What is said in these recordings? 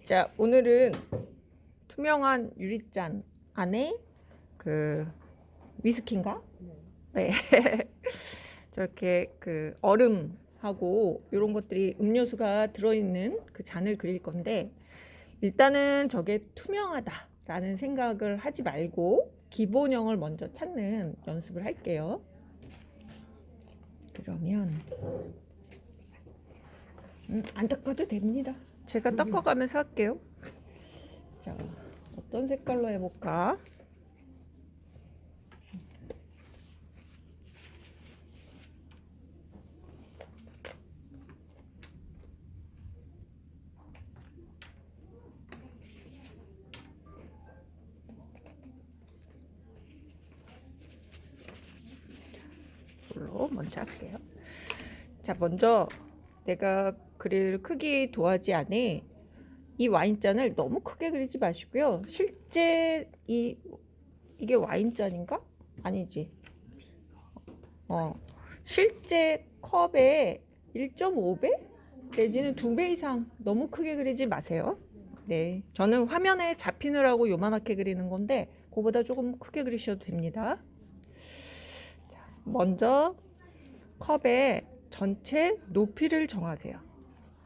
자, 오늘은 투명한 유리잔 안에 그 위스키인가? 네. 저렇게 그 얼음하고 이런 것들이 음료수가 들어있는 그 잔을 그릴 건데, 일단은 저게 투명하다라는 생각을 하지 말고 기본형을 먼저 찾는 연습을 할게요. 그러면 안 닦아도 됩니다. 제가 닦아가면서 할게요. 자, 어떤 색깔로 해볼까? 이걸로 먼저 할게요. 자, 먼저 내가 그릴 크기 도화지 안에 이 와인잔을 너무 크게 그리지 마시고요. 실제 이게 와인잔인가? 아니지. 실제 컵의 1.5배 내지는 2배 이상 너무 크게 그리지 마세요. 네, 저는 화면에 잡히느라고 요만하게 그리는 건데 그거보다 조금 크게 그리셔도 됩니다. 자, 먼저 컵의 전체 높이를 정하세요.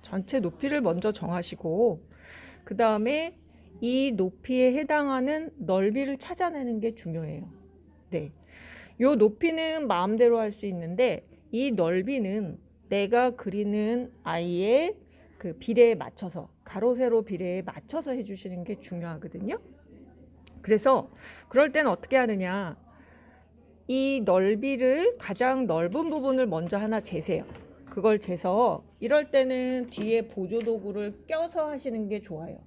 전체 높이를 먼저 정하시고 그 다음에 이 높이에 해당하는 넓이를 찾아내는 게 중요해요. 네, 요 높이는 마음대로 할 수 있는데 이 넓이는 내가 그리는 아이의 그 비례에 맞춰서, 가로 세로 비례에 맞춰서 해주시는 게 중요하거든요. 그래서 그럴 때는 어떻게 하느냐, 이 넓이를 가장 넓은 부분을 먼저 하나 재세요. 그걸 재서 이럴 때는 뒤에 보조도구를 껴서 하시는 게 좋아요.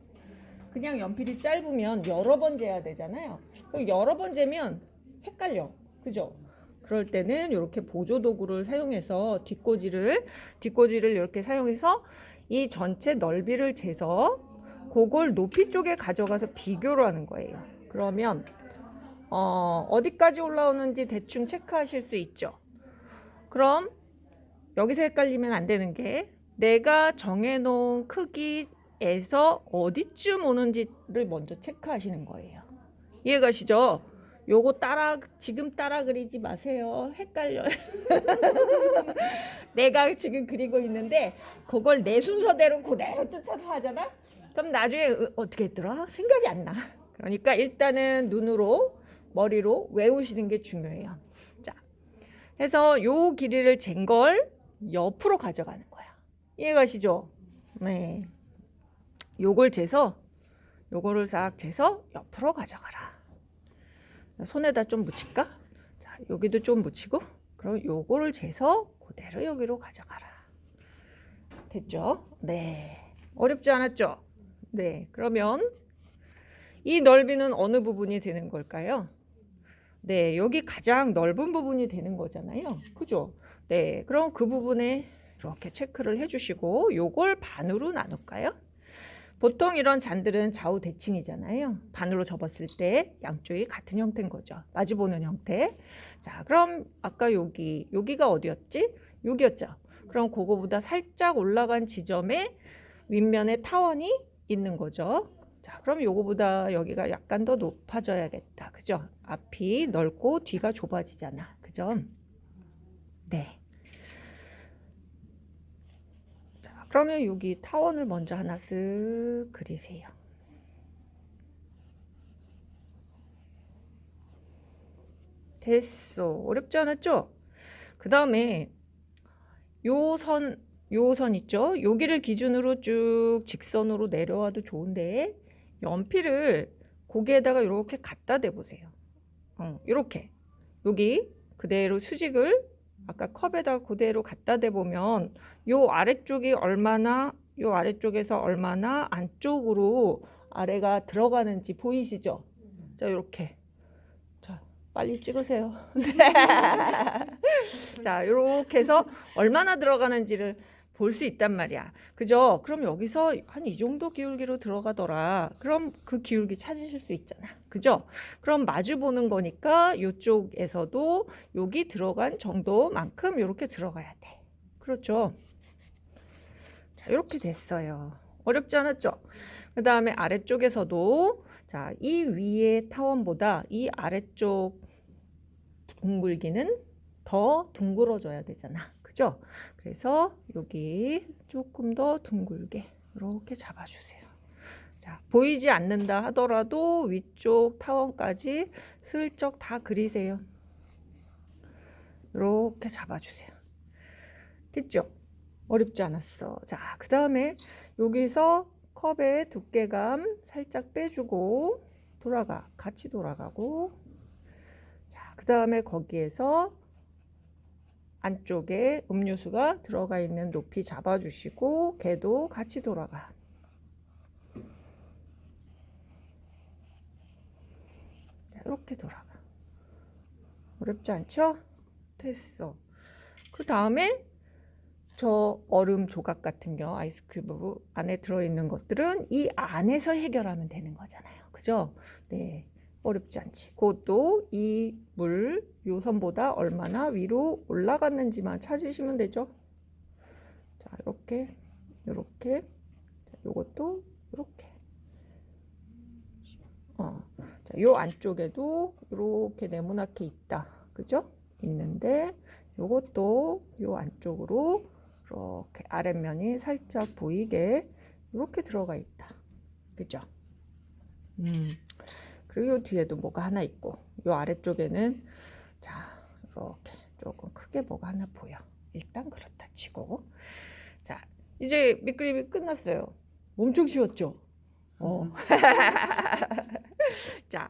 그냥 연필이 짧으면 여러 번 재야 되잖아요. 여러 번 재면 헷갈려, 그죠? 그럴 때는 이렇게 보조도구를 사용해서 뒷꽂이를 이렇게 사용해서 이 전체 넓이를 재서 그걸 높이 쪽에 가져가서 비교를 하는 거예요. 그러면 어디까지 올라오는지 대충 체크하실 수 있죠. 그럼 여기서 헷갈리면 안 되는 게, 내가 정해놓은 크기에서 어디쯤 오는지를 먼저 체크하시는 거예요. 이해가시죠? 요거 지금 따라 그리지 마세요. 헷갈려요. 내가 지금 그리고 있는데 그걸 내 순서대로 그대로 쫓아서 하잖아? 그럼 나중에 어떻게 했더라? 생각이 안 나. 그러니까 일단은 눈으로, 머리로 외우시는 게 중요해요. 자, 해서 요 길이를 잰 걸 옆으로 가져가는 거야. 이해가시죠? 네. 요걸 재서, 요거를 싹 재서 옆으로 가져가라. 손에다 좀 묻힐까? 자, 여기도 좀 묻히고, 그럼 요거를 재서 그대로 여기로 가져가라. 됐죠? 네. 어렵지 않았죠? 네. 그러면 이 넓이는 어느 부분이 되는 걸까요? 네, 여기 가장 넓은 부분이 되는 거잖아요. 그죠? 네, 그럼 그 부분에 이렇게 체크를 해주시고 요걸 반으로 나눌까요? 보통 이런 잔들은 좌우 대칭이잖아요. 반으로 접었을 때 양쪽이 같은 형태인 거죠. 마주보는 형태. 자, 그럼 아까 여기가 어디였지? 여기였죠. 그럼 그거보다 살짝 올라간 지점에 윗면에 타원이 있는 거죠. 자, 그럼 요거보다 여기가 약간 더 높아져야겠다. 그죠? 앞이 넓고 뒤가 좁아지잖아. 그죠? 네. 자, 그러면 여기 타원을 먼저 하나 쓱 그리세요. 됐어. 어렵지 않았죠? 그 다음에 요 선 있죠? 여기를 기준으로 쭉 직선으로 내려와도 좋은데 연필을 고기에다가 이렇게 갖다 대보세요. 이렇게 여기 그대로 수직을 아까 컵에다가 그대로 갖다 대보면 요 아래쪽에서 얼마나 안쪽으로 아래가 들어가는지 보이시죠? 자, 이렇게. 자, 빨리 찍으세요. 자, 이렇게 해서 얼마나 들어가는지를 볼 수 있단 말이야. 그죠? 그럼 여기서 한 이 정도 기울기로 들어가더라. 그럼 그 기울기 찾으실 수 있잖아. 그죠? 그럼 마주 보는 거니까 이쪽에서도 여기 들어간 정도만큼 이렇게 들어가야 돼. 그렇죠? 자, 이렇게 됐어요. 어렵지 않았죠? 그 다음에 아래쪽에서도 자, 이 위의 타원보다 이 아래쪽 둥글기는 더 둥그러져야 되잖아. 그죠? 그래서 여기 조금 더 둥글게 이렇게 잡아주세요. 자, 보이지 않는다 하더라도 위쪽 타원까지 슬쩍 다 그리세요. 이렇게 잡아주세요. 됐죠? 어렵지 않았어. 자, 그 다음에 여기서 컵의 두께감 살짝 빼주고 같이 돌아가고, 자, 그 다음에 거기에서 안쪽에 음료수가 들어가 있는 높이 잡아주시고 걔도 같이 돌아가. 이렇게 돌아가. 어렵지 않죠? 됐어. 그 다음에 저 얼음 조각 같은 경우 아이스 큐브 안에 들어있는 것들은 이 안에서 해결하면 되는 거잖아요. 그죠? 네. 어렵지 않지. 그것도 이 물 요선보다 얼마나 위로 올라갔는지만 찾으시면 되죠. 자, 이렇게, 이렇게, 요것도 이렇게. 자, 요 안쪽에도 이렇게 네모나게 있다. 그죠? 있는데 요것도 요 안쪽으로 이렇게 아랫면이 살짝 보이게 이렇게 들어가 있다. 그죠? 그리고 요 뒤에도 뭐가 하나 있고 요 아래쪽에는 자, 이렇게 조금 크게 뭐가 하나 보여. 일단 그렇다 치고, 자, 이제 밑그림이 끝났어요. 엄청 쉬웠죠? 자,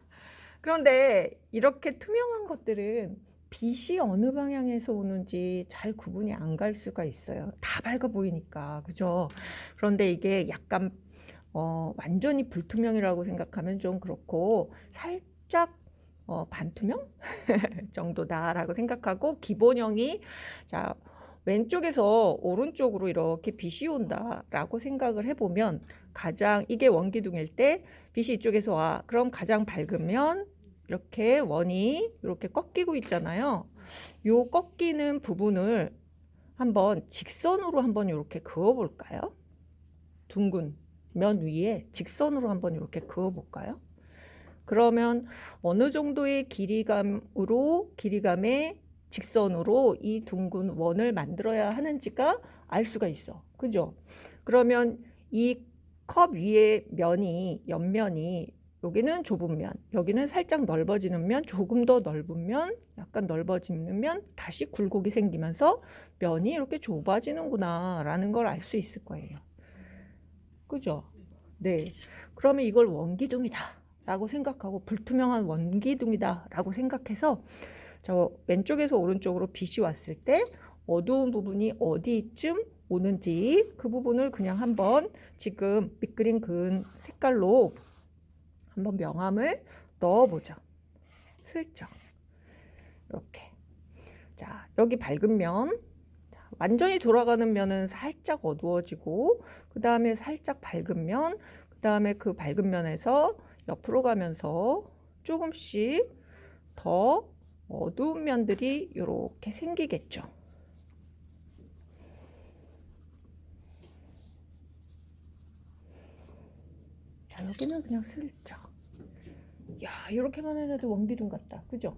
그런데 이렇게 투명한 것들은 빛이 어느 방향에서 오는지 잘 구분이 안 갈 수가 있어요. 다 밝아 보이니까. 그죠? 그런데 이게 약간 완전히 불투명이라고 생각하면 좀 그렇고 살짝 반투명 정도다라고 생각하고, 기본형이 자, 왼쪽에서 오른쪽으로 이렇게 빛이 온다라고 생각을 해보면, 가장 이게 원기둥일 때 빛이 이쪽에서 와. 그럼 가장 밝으면 이렇게 원이 이렇게 꺾이고 있잖아요. 요 꺾이는 부분을 한번 직선으로 한번 이렇게 그어 볼까요? 둥근 면 위에 직선으로 한번 이렇게 그어 볼까요? 그러면 어느 정도의 길이감의 직선으로 이 둥근 원을 만들어야 하는지가 알 수가 있어. 그죠? 그러면 이 컵 위에 면이, 옆면이 여기는 좁은 면, 여기는 살짝 넓어지는 면, 조금 더 넓은 면, 약간 넓어지는 면, 다시 굴곡이 생기면서 면이 이렇게 좁아지는구나 라는 걸 알 수 있을 거예요. 그죠? 네. 그러면 이걸 원기둥이다 라고 생각하고, 불투명한 원기둥이다 라고 생각해서 저 왼쪽에서 오른쪽으로 빛이 왔을 때 어두운 부분이 어디쯤 오는지 그 부분을 그냥 한번 지금 밑그림 그은 색깔로 한번 명암을 넣어보죠. 슬쩍 이렇게. 자, 여기 밝은 면, 완전히 돌아가는 면은 살짝 어두워지고, 그 다음에 살짝 밝은 면, 그 다음에 그 밝은 면에서 옆으로 가면서 조금씩 더 어두운 면들이 이렇게 생기겠죠. 자, 여기는 그냥 슬쩍. 야, 이렇게만 해도 원기둥 같다. 그죠?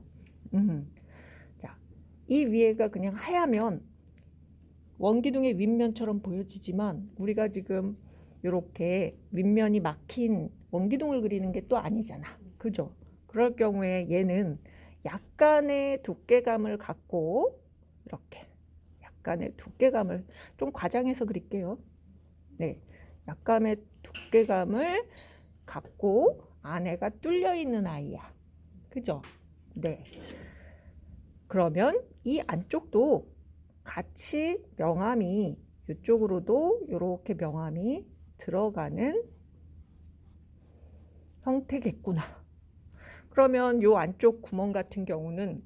자, 이 위에가 그냥 하얗면 원기둥의 윗면처럼 보여지지만, 우리가 지금 이렇게 윗면이 막힌 원기둥을 그리는 게 또 아니잖아. 그죠? 그럴 경우에 얘는 약간의 두께감을 갖고, 이렇게 약간의 두께감을 좀 과장해서 그릴게요. 네, 약간의 두께감을 갖고 안에가 뚫려 있는 아이야. 그죠? 네. 그러면 이 안쪽도 같이 명암이, 이쪽으로도 이렇게 명암이 들어가는 형태겠구나. 그러면 이 안쪽 구멍 같은 경우는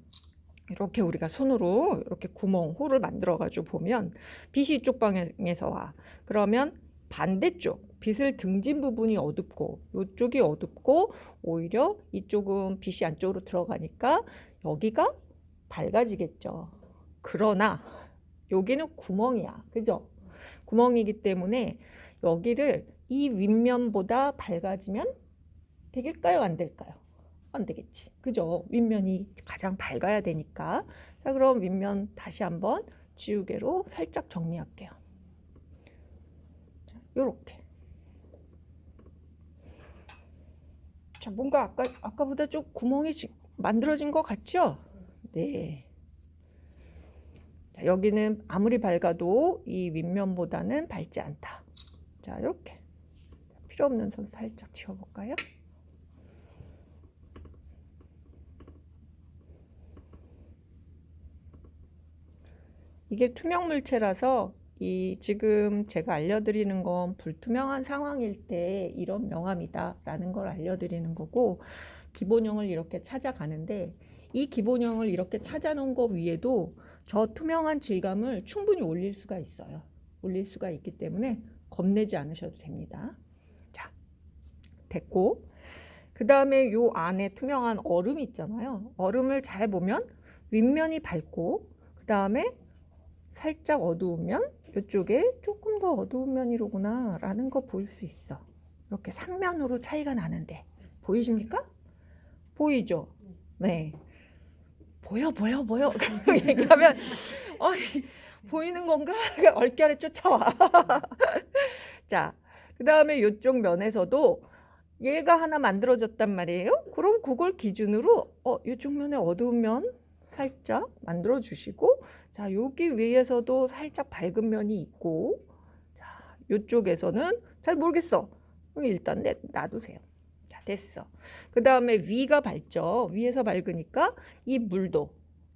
이렇게 우리가 손으로 이렇게 구멍, 홀을 만들어 가지고 보면 빛이 이쪽 방향에서 와. 그러면 반대쪽 빛을 등진 부분이 어둡고 이쪽이 어둡고, 오히려 이쪽은 빛이 안쪽으로 들어가니까 여기가 밝아지겠죠. 그러나 여기는 구멍이야. 그죠? 구멍이기 때문에 여기를 이 윗면보다 밝아지면 되겠까요? 안 될까요? 안 되겠지. 그죠? 윗면이 가장 밝아야 되니까. 자, 그럼 윗면 다시 한번 지우개로 살짝 정리할게요. 자, 요렇게. 자, 뭔가 아까보다 좀 구멍이 만들어진 것 같죠? 네. 자, 여기는 아무리 밝아도 이 윗면보다는 밝지 않다. 자, 이렇게. 필요 없는 선 살짝 지워볼까요? 이게 투명 물체라서 지금 제가 알려드리는 건 불투명한 상황일 때 이런 명암이다라는 걸 알려드리는 거고, 기본형을 이렇게 찾아가는데, 이 기본형을 이렇게 찾아놓은 거 위에도 저 투명한 질감을 충분히 올릴 수가 있어요. 올릴 수가 있기 때문에 겁내지 않으셔도 됩니다. 자, 됐고, 그 다음에 요 안에 투명한 얼음 있잖아요. 얼음을 잘 보면 윗면이 밝고, 그 다음에 살짝 어두우면 이쪽에 조금 더 어두운 면이로구나 라는 거 보일 수 있어. 이렇게 3면으로 차이가 나는데 보이십니까? 보이죠? 네. 보여. 얘기하면 보이는 건가? 얼결에 쫓아와. 자, 그 다음에 이쪽 면에서도 얘가 하나 만들어졌단 말이에요. 그럼 그걸 기준으로 이쪽 면에 어두운 면 살짝 만들어 주시고, 자, 여기 위에서도 살짝 밝은 면이 있고, 자, 이쪽에서는 잘 모르겠어. 그럼 일단 놔두세요. 자, 됐어. 그 다음에 위가 밝죠. 위에서 밝으니까 이 물도,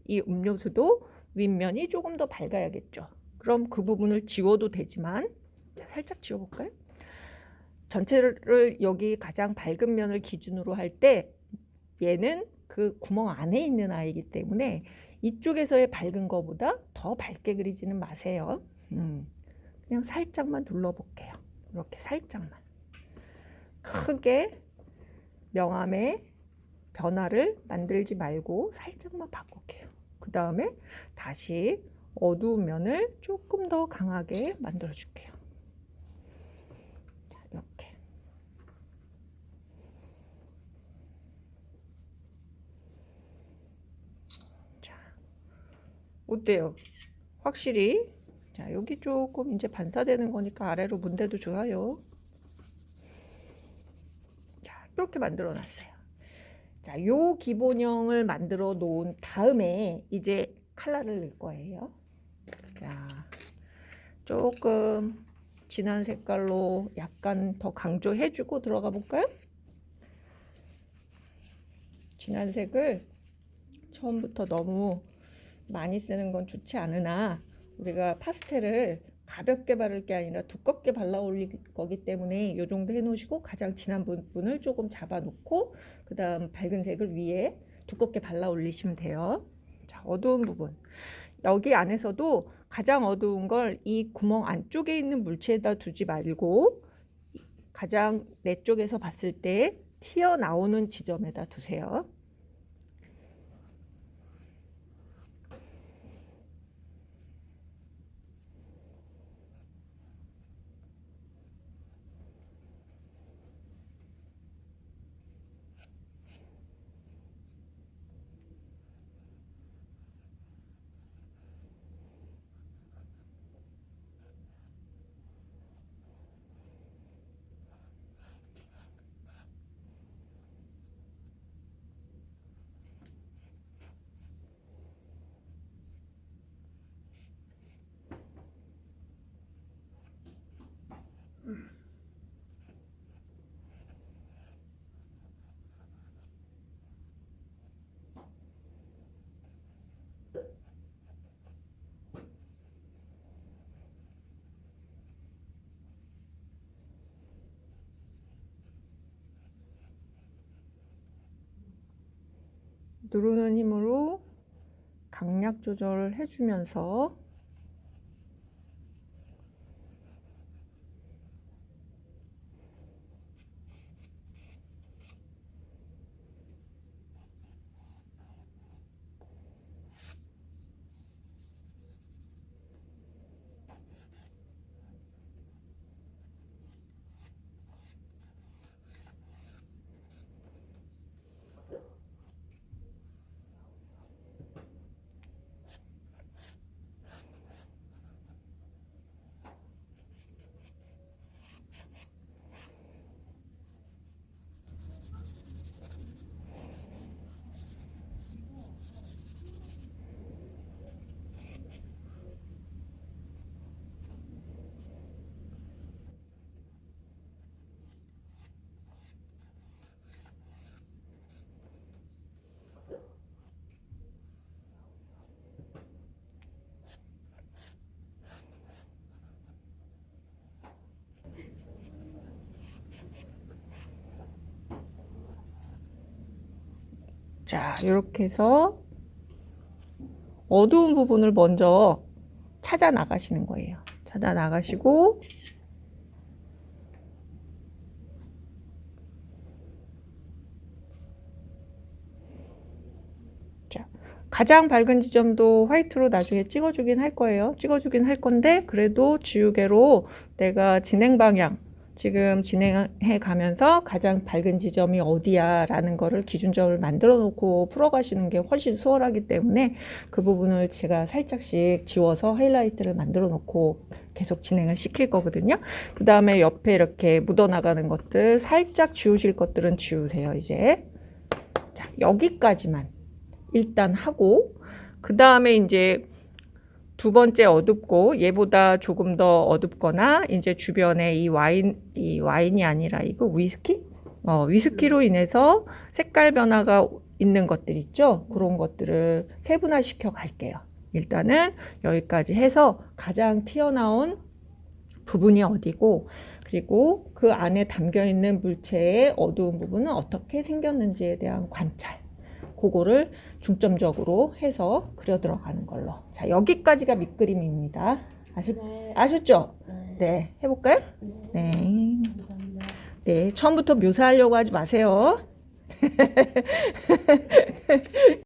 이 음료수도 윗면이 조금 더 밝아야겠죠. 그럼 그 부분을 지워도 되지만, 자, 살짝 지워볼까요? 전체를 여기 가장 밝은 면을 기준으로 할 때 얘는 그 구멍 안에 있는 아이이기 때문에 이쪽에서의 밝은 거보다 더 밝게 그리지는 마세요. 그냥 살짝만 눌러볼게요. 이렇게 살짝만. 크게 명암의 변화를 만들지 말고 살짝만 바꿀게요. 그 다음에 다시 어두운 면을 조금 더 강하게 만들어 줄게요. 자, 이렇게. 자, 어때요? 확실히. 자, 여기 조금 이제 반사되는 거니까 아래로 문대도 좋아요. 자, 이렇게 만들어 놨어요. 자, 요 기본형을 만들어 놓은 다음에 이제 컬러를 넣을 거예요. 자, 조금 진한 색깔로 약간 더 강조해주고 들어가 볼까요? 진한 색을 처음부터 너무 많이 쓰는 건 좋지 않으나 우리가 파스텔을 가볍게 바를 게 아니라 두껍게 발라 올릴 거기 때문에 이 정도 해놓으시고 가장 진한 부분을 조금 잡아놓고 그 다음 밝은 색을 위에 두껍게 발라 올리시면 돼요. 자, 어두운 부분. 여기 안에서도 가장 어두운 걸 이 구멍 안쪽에 있는 물체에다 두지 말고 가장 내 쪽에서 봤을 때 튀어나오는 지점에다 두세요. 누르는 힘으로 강약 조절을 해주면서 자, 이렇게 해서 어두운 부분을 먼저 찾아 나가시는 거예요. 찾아 나가시고 자, 가장 밝은 지점도 화이트로 나중에 찍어주긴 할 거예요. 찍어주긴 할 건데 그래도 지우개로 내가 진행 방향 지금 진행해 가면서 가장 밝은 지점이 어디야 라는 거를 기준점을 만들어 놓고 풀어가시는 게 훨씬 수월하기 때문에 그 부분을 제가 살짝씩 지워서 하이라이트를 만들어 놓고 계속 진행을 시킬 거거든요. 그 다음에 옆에 이렇게 묻어나가는 것들 살짝 지우실 것들은 지우세요. 이제 자, 여기까지만 일단 하고 그 다음에 이제 두 번째 어둡고 얘보다 조금 더 어둡거나 이제 주변에 이 와인이 아니라 이거 위스키? 위스키로 인해서 색깔 변화가 있는 것들 있죠? 그런 것들을 세분화시켜 갈게요. 일단은 여기까지 해서 가장 튀어나온 부분이 어디고 그리고 그 안에 담겨 있는 물체의 어두운 부분은 어떻게 생겼는지에 대한 관찰. 그거를 중점적으로 해서 그려 들어가는 걸로. 자, 여기까지가 밑그림입니다. 아셨죠? 네, 해볼까요? 네. 네, 처음부터 묘사하려고 하지 마세요.